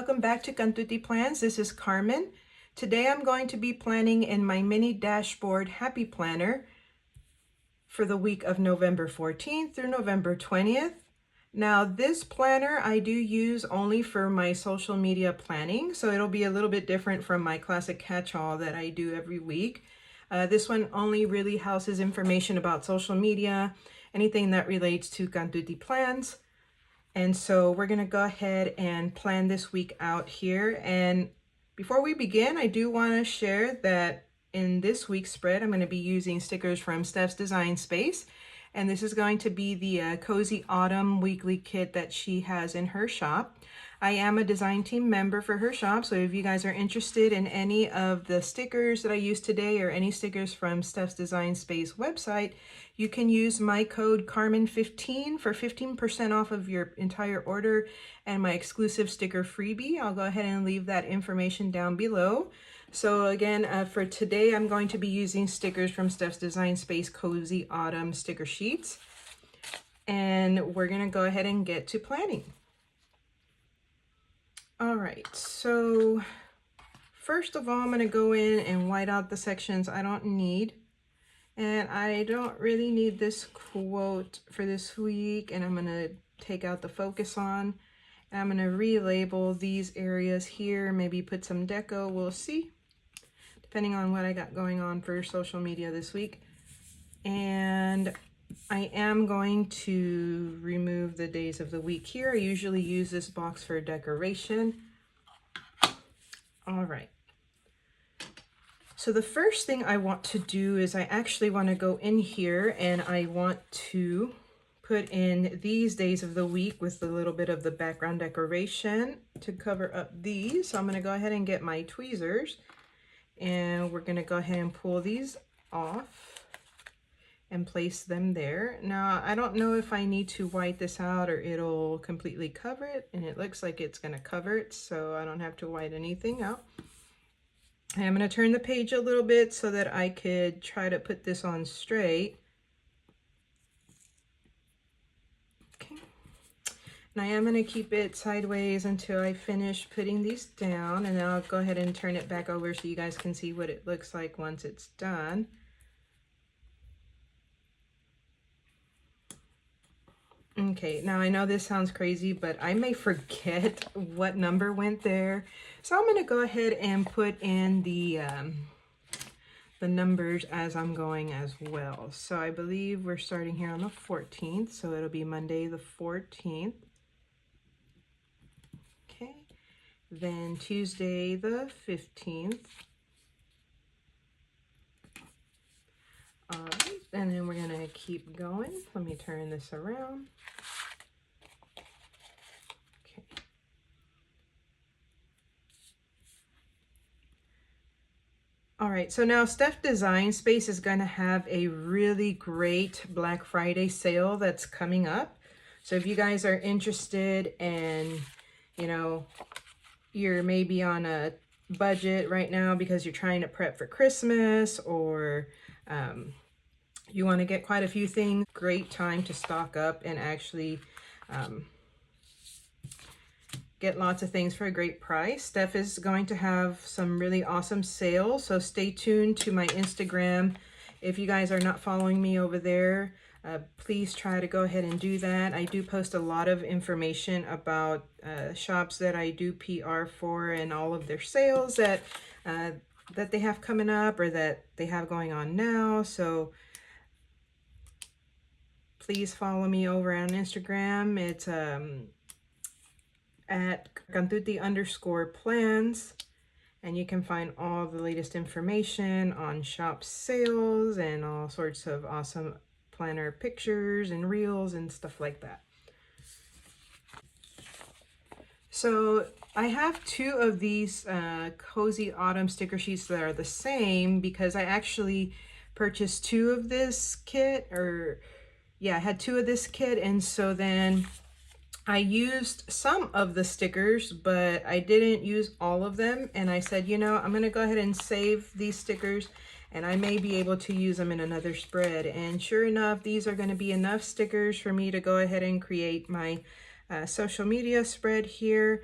welcome back to Cantuti Plans. This is Carmen. Today I'm going to be planning in my mini dashboard happy planner for the week of November 14th through November 20th. Now this planner I do use only for my social media planning, so it'll be a little bit different from my classic catch-all that I do every week. This one only really houses information about social media, anything that relates to Cantuti Plans. And so we're going to go ahead and plan this week out here. And before we begin, I do want to share that in this week's spread, I'm going to be using stickers from Steph's Design Space. And this is going to be the Cozy Autumn weekly kit that she has in her shop. I am a design team member for her shop, so if you guys are interested in any of the stickers that I used today or any stickers from Steph's Design Space website, you can use my code Carmen15 for 15% off of your entire order and my exclusive sticker freebie. I'll go ahead and leave that information down below. So again, for today, I'm going to be using stickers from Steph's Design Space Cozy Autumn sticker sheets. And we're going to go ahead and get to planning. All right, so first of all, I'm going to go in and white out the sections I don't need. And I don't really need this quote for this week, and I'm going to take out the focus on. And I'm going to relabel these areas here, maybe put some deco, we'll see, depending on what I got going on for social media this week. And I am going to remove the days of the week here. I usually use this box for decoration. All right. So the first thing I want to do is I actually want to go in here and I want to put in these days of the week with a little bit of the background decoration to cover up these. So I'm going to go ahead and get my tweezers and we're going to go ahead and pull these off and place them there. Now, I don't know if I need to white this out or it'll completely cover it, and it looks like it's going to cover it, so I don't have to white anything out. I'm going to turn the page a little bit so that I could try to put this on straight. Okay. And I am going to keep it sideways until I finish putting these down, and then I'll go ahead and turn it back over so you guys can see what it looks like once it's done. Okay, now I know this sounds crazy, but I may forget what number went there. So I'm going to go ahead and put in the numbers as I'm going as well. So I believe we're starting here on the 14th, so it'll be Monday the 14th. Okay, then Tuesday the 15th. All right, and then we're going to keep going. Let me turn this around. Okay. All right, so now Steph Design Space is going to have a really great Black Friday sale that's coming up. So if you guys are interested and, you know, you're maybe on a budget right now because you're trying to prep for Christmas, or you want to get quite a few things, great time to stock up and actually get lots of things for a great price. Steph is going to have some really awesome sales, so stay tuned to my Instagram. If you guys are not following me over there, please try to go ahead and do that. I do post a lot of information about shops that I do PR for and all of their sales that they have coming up or that they have going on now. So please follow me over on Instagram. It's at Cantuti_plans, and you can find all the latest information on shop sales and all sorts of awesome planner pictures and reels and stuff like that. So I have two of these Cozy Autumn sticker sheets that are the same because I actually purchased two of this kit, or yeah, I had two of this kit, and so then I used some of the stickers, but I didn't use all of them, and I said, you know, I'm going to go ahead and save these stickers, and I may be able to use them in another spread. And sure enough, these are going to be enough stickers for me to go ahead and create my social media spread here.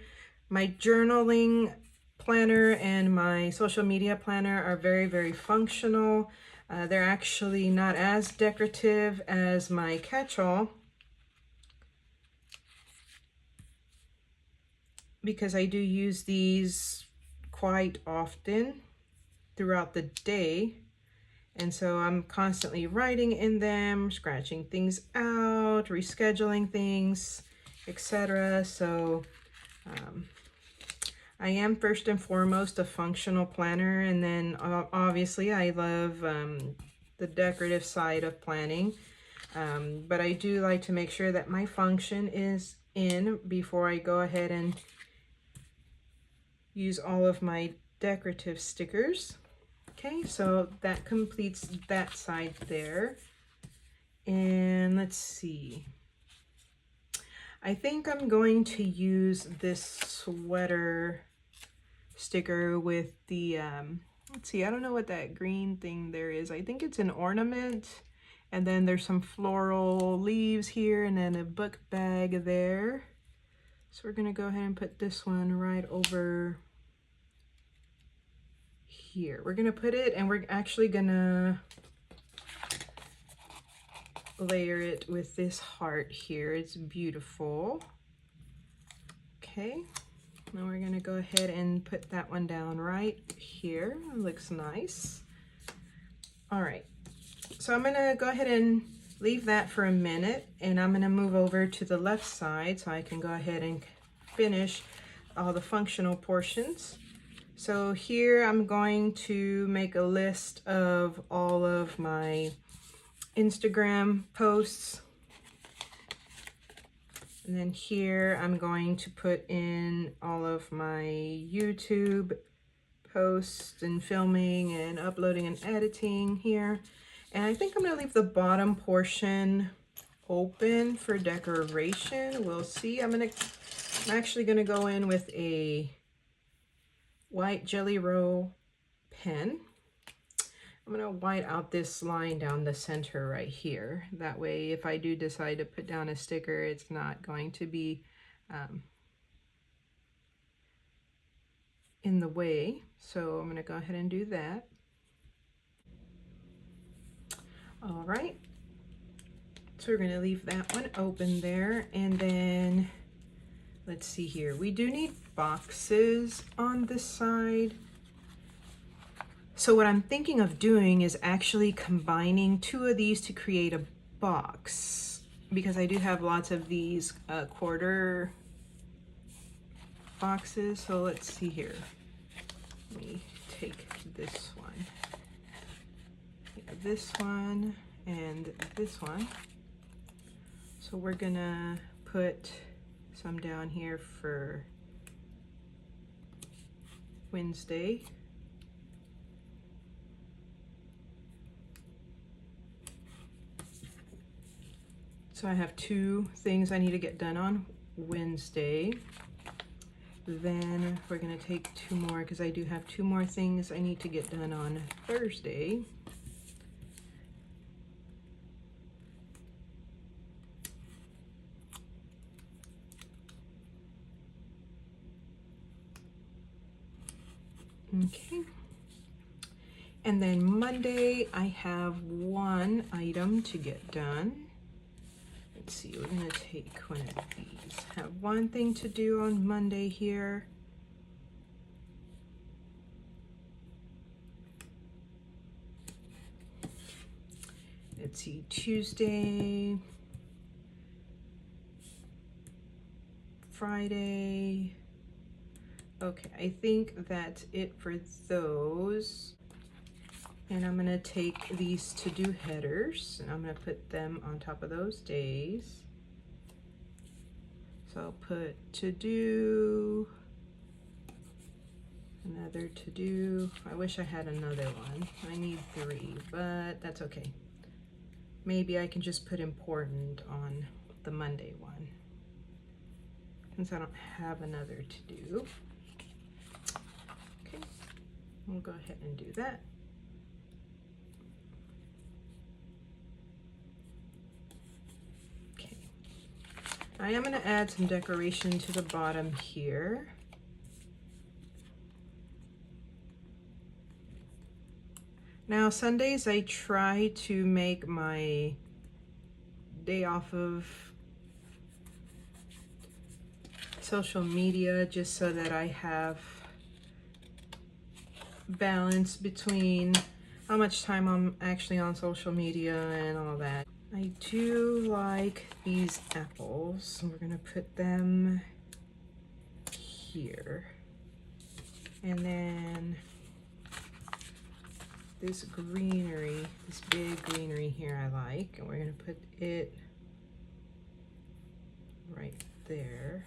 My journaling planner and my social media planner are very, very functional. They're actually not as decorative as my catch-all because I do use these quite often throughout the day. And so I'm constantly writing in them, scratching things out, rescheduling things, etc. So I am first and foremost a functional planner, and then obviously I love the decorative side of planning. But I do like to make sure that my function is in before I go ahead and use all of my decorative stickers. Okay, so that completes that side there. And let's see. I think I'm going to use this sweater sticker with the, let's see, I don't know what that green thing there is. I think it's an ornament. And then there's some floral leaves here and then a book bag there. So we're gonna go ahead and put this one right over here. We're gonna put it, and we're actually gonna layer it with this heart here. It's beautiful. Okay, now we're gonna go ahead and put that one down right here. It looks nice. All right, so I'm gonna go ahead and leave that for a minute, and I'm gonna move over to the left side so I can go ahead and finish all the functional portions. So here I'm going to make a list of all of my Instagram posts. And then here I'm going to put in all of my YouTube posts and filming and uploading and editing here. And I think I'm gonna leave the bottom portion open for decoration. We'll see. I'm actually gonna go in with a white Jelly Roll pen. I'm gonna white out this line down the center right here. That way, if I do decide to put down a sticker, it's not going to be in the way. So I'm gonna go ahead and do that. All right, so we're gonna leave that one open there. And then let's see here. We do need boxes on this side. So what I'm thinking of doing is actually combining two of these to create a box, because I do have lots of these quarter boxes. So let's see here. Let me take this one. Yeah, this one and this one. So we're gonna put some down here for Wednesday. So I have two things I need to get done on Wednesday. Then we're gonna take two more because I do have two more things I need to get done on Thursday. Okay. And then Monday I have one item to get done. Let's see, we're gonna take one of these. Have one thing to do on Monday here. Let's see, Tuesday, Friday. Okay, I think that's it for those. And I'm gonna take these to-do headers and I'm gonna put them on top of those days. So I'll put to-do, another to-do. I wish I had another one. I need 3, but that's okay. Maybe I can just put important on the Monday one, since I don't have another to-do. Okay, we'll go ahead and do that. I am going to add some decoration to the bottom here. Now Sundays I try to make my day off of social media just so that I have balance between how much time I'm actually on social media and all that. I do like these apples. We're gonna put them here. And then this greenery, this big greenery here I like, and we're gonna put it right there.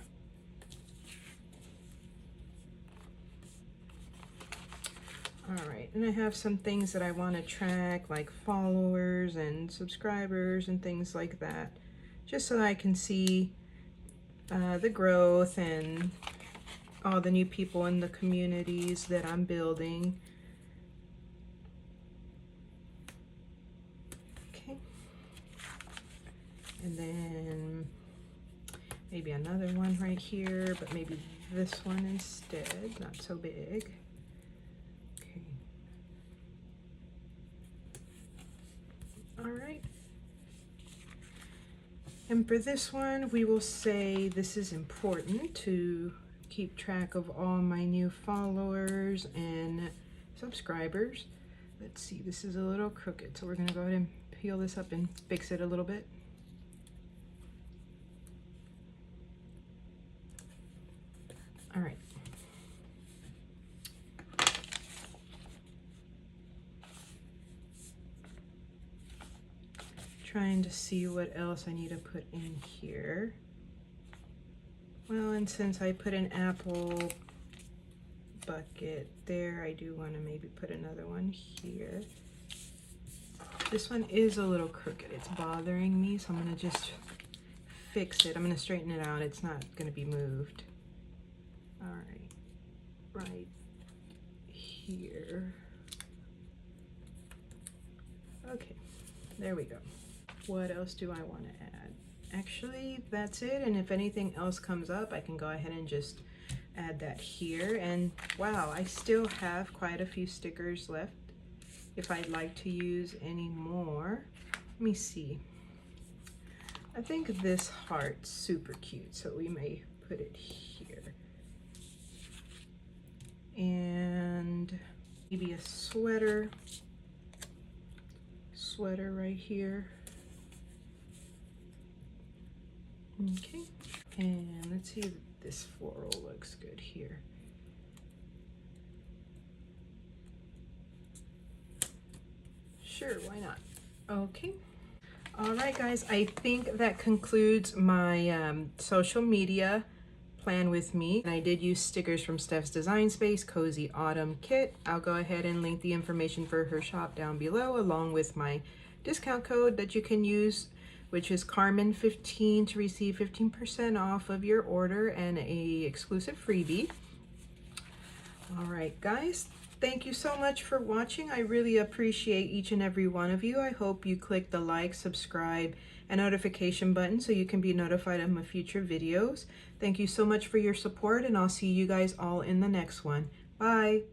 All right, and I have some things that I want to track, like followers and subscribers and things like that, just so I can see the growth and all the new people in the communities that I'm building. Okay, and then maybe another one right here, but maybe this one instead, not so big. All right, and for this one we will say this is important to keep track of all my new followers and subscribers. Let's see, this is a little crooked, so we're gonna go ahead and peel this up and fix it a little bit. All right. Trying to see what else I need to put in here. Well, and since I put an apple bucket there, I do want to maybe put another one here. This one is a little crooked. It's bothering me, so I'm going to just fix it. I'm going to straighten it out. It's not going to be moved. All right, right here. Okay, there we go. What else do I want to add? Actually, that's it. And if anything else comes up, I can go ahead and just add that here. And wow, I still have quite a few stickers left if I'd like to use any more. Let me see. I think this heart's super cute, so we may put it here. And maybe a sweater right here. Okay, and let's see if this floral looks good here. Sure, why not? Okay. All right, guys, I think that concludes my social media plan with me. And I did use stickers from Steph's Design Space Cozy Autumn Kit. I'll go ahead and link the information for her shop down below, along with my discount code that you can use, which is Carmen15, to receive 15% off of your order and a exclusive freebie. All right, guys, thank you so much for watching. I really appreciate each and every one of you. I hope you click the like, subscribe, and notification button so you can be notified of my future videos. Thank you so much for your support, and I'll see you guys all in the next one. Bye.